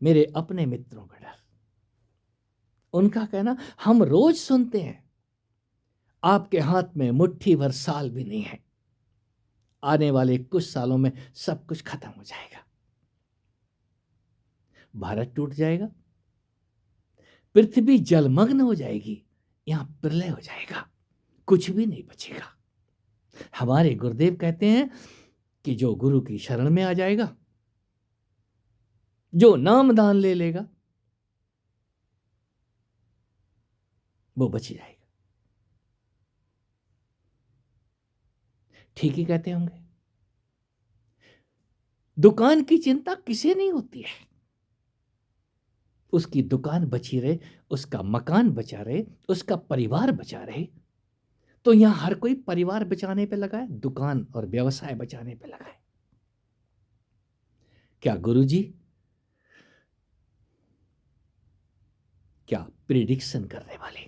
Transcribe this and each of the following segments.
मेरे अपने मित्रों का डर। उनका कहना हम रोज सुनते हैं, आपके हाथ में मुट्ठी भर साल भी नहीं है, आने वाले कुछ सालों में सब कुछ खत्म हो जाएगा, भारत टूट जाएगा, पृथ्वी जलमग्न हो जाएगी, यहां प्रलय हो जाएगा, कुछ भी नहीं बचेगा। हमारे गुरुदेव कहते हैं कि जो गुरु की शरण में आ जाएगा, जो नाम दान ले लेगा, वो बच जाएगा। ठीक ही कहते होंगे। दुकान की चिंता किसे नहीं होती है, उसकी दुकान बची रहे, उसका मकान बचा रहे, उसका परिवार बचा रहे। तो यहां हर कोई परिवार बचाने पे लगा है, दुकान और व्यवसाय बचाने पे लगा है। क्या गुरुजी क्या प्रिडिक्शन करने वाले,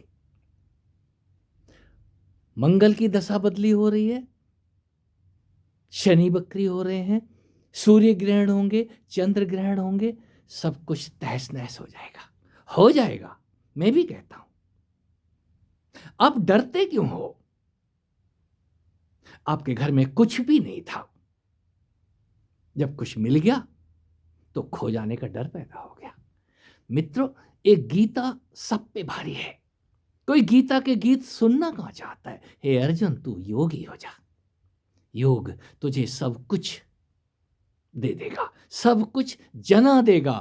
मंगल की दशा बदली हो रही है, शनि वक्री हो रहे हैं, सूर्य ग्रहण होंगे, चंद्र ग्रहण होंगे, सब कुछ तहस नहस हो जाएगा, हो जाएगा। मैं भी कहता हूं, आप डरते क्यों हो? आपके घर में कुछ भी नहीं था, जब कुछ मिल गया तो खो जाने का डर पैदा हो गया। मित्रों, एक गीता सब पे भारी है। कोई गीता के गीत सुनना कहां चाहता है? हे अर्जुन, तू योगी हो जा, योग तुझे सब कुछ दे देगा, सब कुछ जना देगा,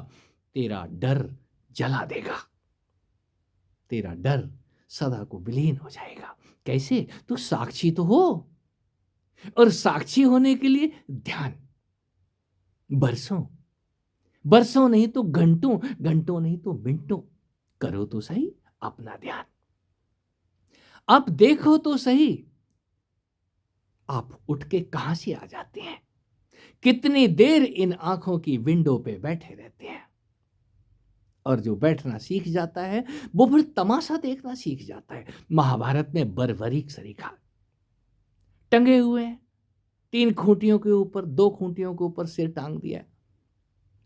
तेरा डर जला देगा, तेरा डर सदा को विलीन हो जाएगा। कैसे? तू साक्षी तो हो, और साक्षी होने के लिए ध्यान, बरसों बरसों नहीं तो घंटों, घंटों नहीं तो मिनटों करो तो सही अपना ध्यान। अब देखो तो सही, आप उठ के कहां से आ जाते हैं, कितनी देर इन आंखों की विंडो पे बैठे रहते हैं। और जो बैठना सीख जाता है वो फिर तमाशा देखना सीख जाता है। महाभारत में बर्बरीक सरीखा टंगे हुए हैं, 3 खूंटियों के ऊपर, 2 खूंटियों के ऊपर सिर टांग दिया है,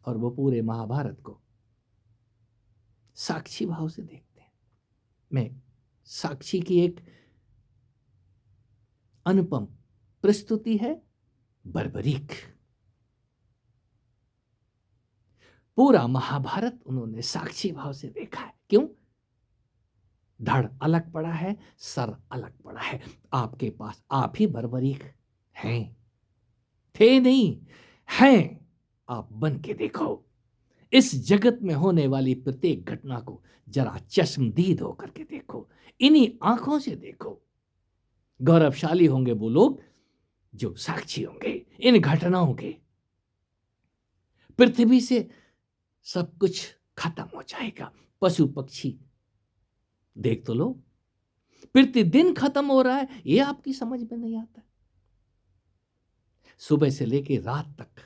और वो पूरे महाभारत को साक्षी भाव से देखते हैं। मैं साक्षी की एक अनुपम प्रस्तुति है, बर्बरीक। पूरा महाभारत उन्होंने साक्षी भाव से देखा है। क्यों? धड़ अलग पड़ा है, सर अलग पड़ा है। आपके पास आप ही बर्बरीक हैं, थे नहीं, हैं। आप बन के देखो, इस जगत में होने वाली प्रत्येक घटना को जरा चश्मदीद होकर के देखो, इन्हीं आंखों से देखो। गौरवशाली होंगे वो लोग जो साक्षी होंगे इन घटनाओं के। पृथ्वी से सब कुछ खत्म हो जाएगा, पशु पक्षी देख तो लो, प्रतिदिन खत्म हो रहा है, ये आपकी समझ में नहीं आता। सुबह से लेकर रात तक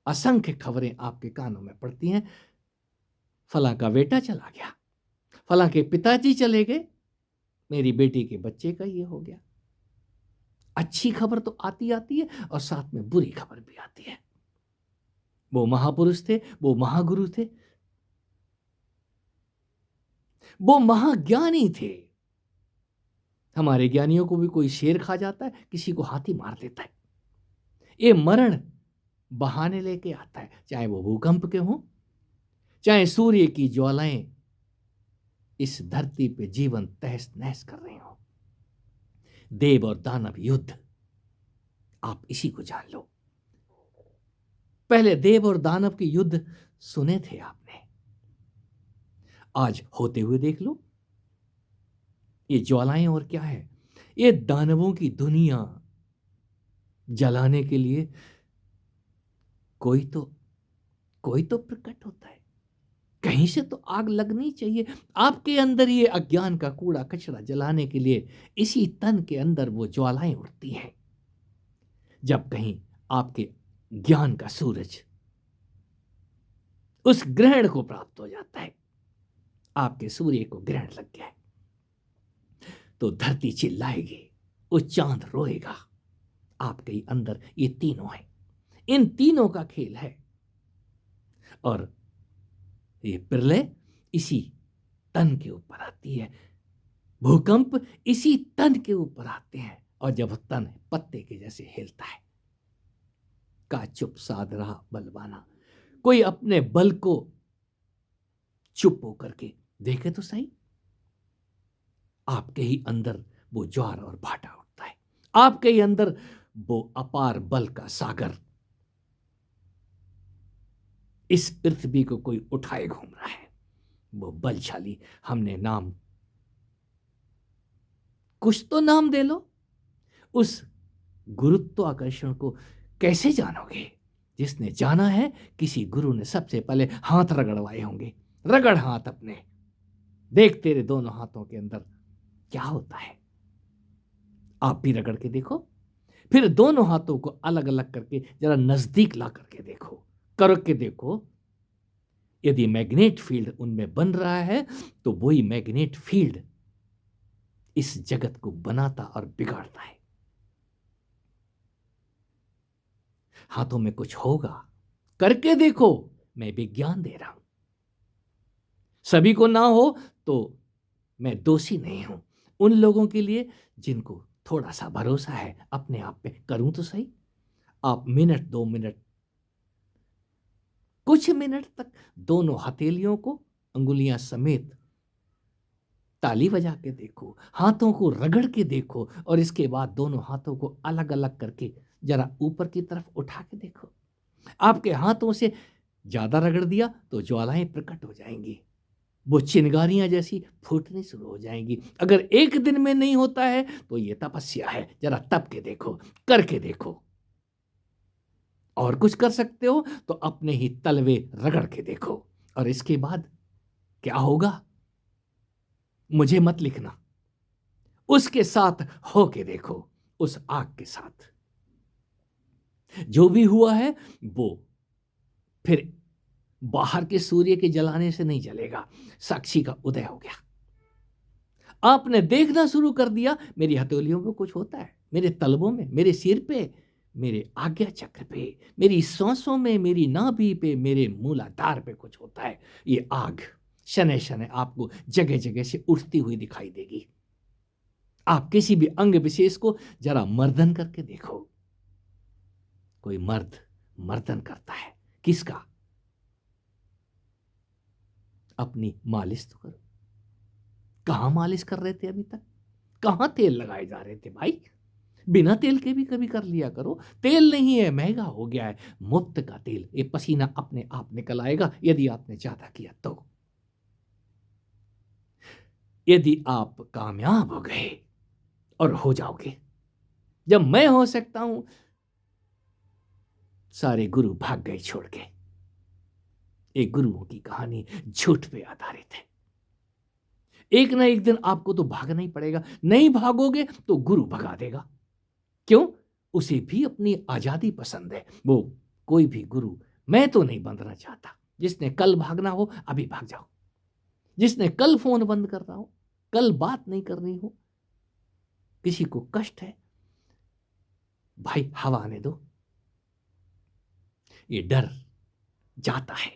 असंख्य खबरें आपके कानों में पड़ती हैं। फला का बेटा चला गया, फला के पिताजी चले गए, मेरी बेटी के बच्चे का ये हो गया। अच्छी खबर तो आती आती है, और साथ में बुरी खबर भी आती है। वो महापुरुष थे, वो महागुरु थे, वो महाज्ञानी थे। हमारे ज्ञानियों को भी कोई शेर खा जाता है, किसी को हाथी मार देता है। ये मरण बहाने लेके आता है, चाहे वो भूकंप के हों, चाहे सूर्य की ज्वालाएं इस धरती पे जीवन तहस नहस कर रही हो। देव और दानव युद्ध, आप इसी को जान लो। पहले देव और दानव के युद्ध सुने थे आपने, आज होते हुए देख लो। ये ज्वालाएं और क्या है, ये दानवों की दुनिया जलाने के लिए कोई तो प्रकट होता है। कहीं से तो आग लगनी चाहिए। आपके अंदर ये अज्ञान का कूड़ा कचरा जलाने के लिए इसी तन के अंदर वो ज्वालाएं उठती हैं। जब कहीं आपके ज्ञान का सूरज उस ग्रहण को प्राप्त हो जाता है, आपके सूर्य को ग्रहण लग गया है, तो धरती चिल्लाएगी, वो चांद रोएगा। आपके अंदर ये तीनों हैं, इन तीनों का खेल है। और ये प्रलय इसी तन के ऊपर आती है, भूकंप इसी तन के ऊपर आते हैं, और जब तन पत्ते के जैसे हिलता है, का चुप साध रहा बलवाना। कोई अपने बल को चुप होकर के देखे तो सही, आपके ही अंदर वो ज्वार और भाटा उठता है, आपके ही अंदर वो अपार बल का सागर इस पृथ्वी को कोई उठाए घूम रहा है, वो बलशाली। हमने नाम, कुछ तो नाम दे लो। उस गुरुत्वाकर्षण को कैसे जानोगे? जिसने जाना है, किसी गुरु ने सबसे पहले हाथ रगड़वाए होंगे। रगड़ हाथ अपने, देख तेरे दोनों हाथों के अंदर क्या होता है। आप भी रगड़ के देखो, फिर दोनों हाथों को अलग अलग करके जरा नजदीक ला करके देखो, करके देखो। यदि मैग्नेट फील्ड उनमें बन रहा है, तो वही मैग्नेट फील्ड इस जगत को बनाता और बिगाड़ता है। हाथों में कुछ होगा, करके देखो। मैं विज्ञान दे रहा हूं, सभी को ना हो तो मैं दोषी नहीं हूं। उन लोगों के लिए जिनको थोड़ा सा भरोसा है अपने आप पे, करूं तो सही। आप मिनट, 2 मिनट, कुछ मिनट तक दोनों हथेलियों को अंगुलियां समेत ताली बजा के देखो, हाथों को रगड़ के देखो, और इसके बाद दोनों हाथों को अलग अलग करके जरा ऊपर की तरफ उठा के देखो। आपके हाथों से ज्यादा रगड़ दिया तो ज्वालाएं प्रकट हो जाएंगी, वो चिंगारियां जैसी फूटनी शुरू हो जाएंगी। अगर एक दिन में नहीं होता है तो ये तपस्या है, जरा तप के देखो, करके देखो। और कुछ कर सकते हो तो अपने ही तलवे रगड़ के देखो, और इसके बाद क्या होगा मुझे मत लिखना, उसके साथ हो के देखो, उस आग के साथ जो भी हुआ है वो फिर बाहर के सूर्य के जलाने से नहीं जलेगा। साक्षी का उदय हो गया, आपने देखना शुरू कर दिया। मेरी हथेलियों में कुछ होता है, मेरे तलवों में, मेरे सिर पे, मेरे आज्ञा चक्र पे, मेरी सांसों में, मेरी नाभि पे, मेरे मूलाधार पे कुछ होता है। ये आग शनै शनै आपको जगह जगह से उठती हुई दिखाई देगी। आप किसी भी अंग विशेष को जरा मर्दन करके देखो। कोई मर्द मर्दन करता है, किसका? अपनी मालिश तो करो। कहां मालिश कर रहे थे अभी तक? कहां तेल लगाए जा रहे थे भाई? बिना तेल के भी कभी कर लिया करो। तेल नहीं है, महंगा हो गया है, मुफ्त का तेल। ये पसीना अपने आप निकल आएगा यदि आपने ज्यादा किया तो। यदि आप कामयाब हो गए और हो जाओगे, जब मैं हो सकता हूं, सारे गुरु भाग गए छोड़ के। एक गुरुओं की कहानी झूठ पे आधारित है। एक ना एक दिन आपको तो भागना ही पड़ेगा, नहीं भागोगे तो गुरु भगा देगा। क्यों? उसे भी अपनी आजादी पसंद है। वो कोई भी गुरु मैं तो नहीं बंधना चाहता। जिसने कल भागना हो अभी भाग जाओ, जिसने कल फोन बंद करना हो, कल बात नहीं करनी हो, किसी को कष्ट है, भाई हवा आने दो। ये डर जाता है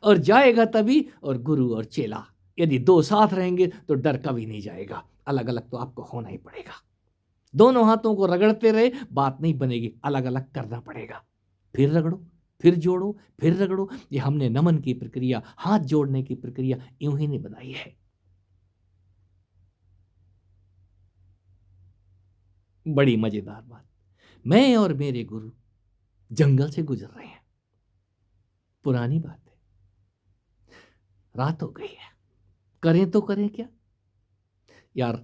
और जाएगा तभी। और गुरु और चेला यदि दो साथ रहेंगे तो डर कभी नहीं जाएगा। अलग अलग तो आपको होना ही पड़ेगा। दोनों हाथों को रगड़ते रहे, बात नहीं बनेगी, अलग अलग करना पड़ेगा। फिर रगड़ो, फिर जोड़ो, फिर रगड़ो। ये हमने नमन की प्रक्रिया, हाथ जोड़ने की प्रक्रिया यूं ही नहीं बनाई है। बड़ी मजेदार बात, मैं और मेरे गुरु जंगल से गुजर रहे हैं। पुरानी बात है, रात हो गई है, करें तो करें क्या यार?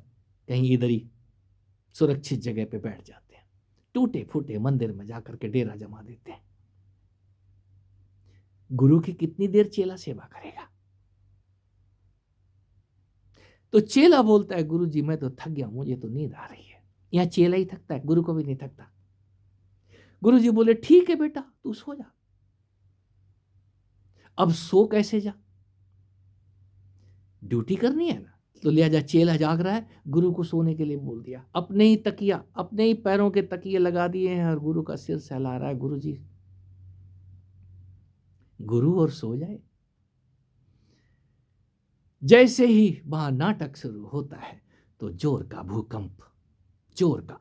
कहीं इधर ही सुरक्षित जगह पे बैठ जाते हैं, टूटे फूटे मंदिर में जाकर के डेरा जमा देते हैं। गुरु की कितनी देर चेला सेवा करेगा? तो चेला बोलता है, गुरु जी मैं तो थक गया, मुझे तो नींद आ रही है। यहां चेला ही थकता है, गुरु को भी नहीं थकता। गुरु जी बोले, ठीक है बेटा तू सो जा। अब सो कैसे जा? ड्यूटी करनी है ना। तो लिहाजा चेला जाग रहा है, गुरु को सोने के लिए बोल दिया। अपने ही तकिया, अपने ही पैरों के तकिए लगा दिए हैं और गुरु का सिर सहला रहा है, गुरु जी। गुरु और सो जाए। जैसे ही वहां नाटक शुरू होता है तो जोर का भूकंप, जोर का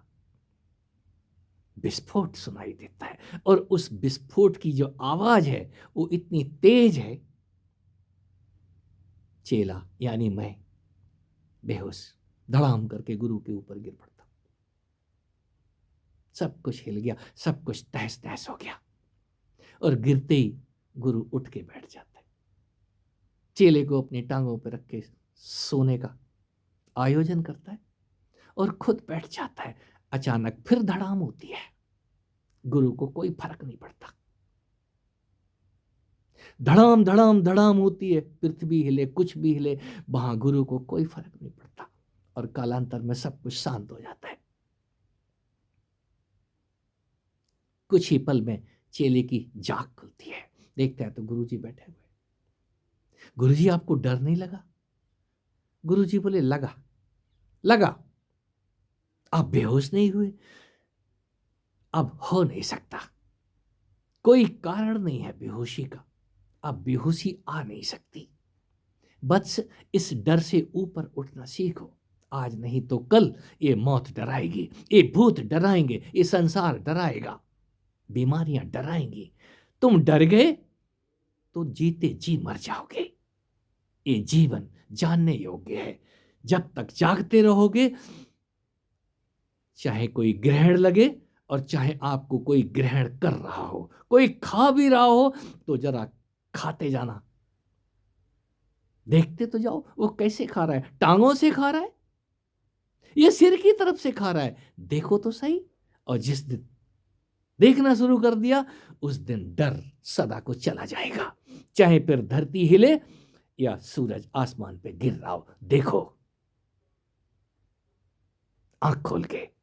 विस्फोट सुनाई देता है। और उस विस्फोट की जो आवाज है वो इतनी तेज है, चेला यानी मैं बेहोश धड़ाम करके गुरु के ऊपर गिर पड़ता। सब कुछ हिल गया, सब कुछ तहस नहस हो गया। और गिरते ही गुरु उठ के बैठ जाता है, चेले को अपनी टांगों पर रख के सोने का आयोजन करता है और खुद बैठ जाता है। अचानक फिर धड़ाम होती है, गुरु को कोई फर्क नहीं पड़ता। धड़ाम धड़ाम धड़ाम होती है, पृथ्वी हिले, कुछ भी हिले, वहां गुरु को कोई फर्क नहीं पड़ता। और कालांतर में सब कुछ शांत हो जाता है। कुछ ही पल में चेले की जाग खुलती है, देखता है तो गुरुजी बैठे हुए। गुरुजी आपको डर नहीं लगा? गुरुजी बोले लगा। लगा? आप बेहोश नहीं हुए? अब हो नहीं सकता, कोई कारण नहीं है बेहोशी का, अब बेहोशी आ नहीं सकती। बस इस डर से ऊपर उठना सीखो। आज नहीं तो कल ये मौत डराएगी, ये भूत डराएंगे, ये संसार डराएगा, बीमारियां डराएंगी। तुम डर गए तो जीते जी मर जाओगे। ये जीवन जानने योग्य है। जब तक जागते रहोगे, चाहे कोई ग्रहण लगे और चाहे आपको कोई ग्रहण कर रहा हो, कोई खा भी रहा हो तो जरा खाते जाना, देखते तो जाओ वो कैसे खा रहा है। टांगों से खा रहा है, ये सिर की तरफ से खा रहा है, देखो तो सही। और जिस दिन देखना शुरू कर दिया उस दिन डर सदा को चला जाएगा। चाहे फिर धरती हिले या सूरज आसमान पे गिर रहा हो, देखो आंख खोल के।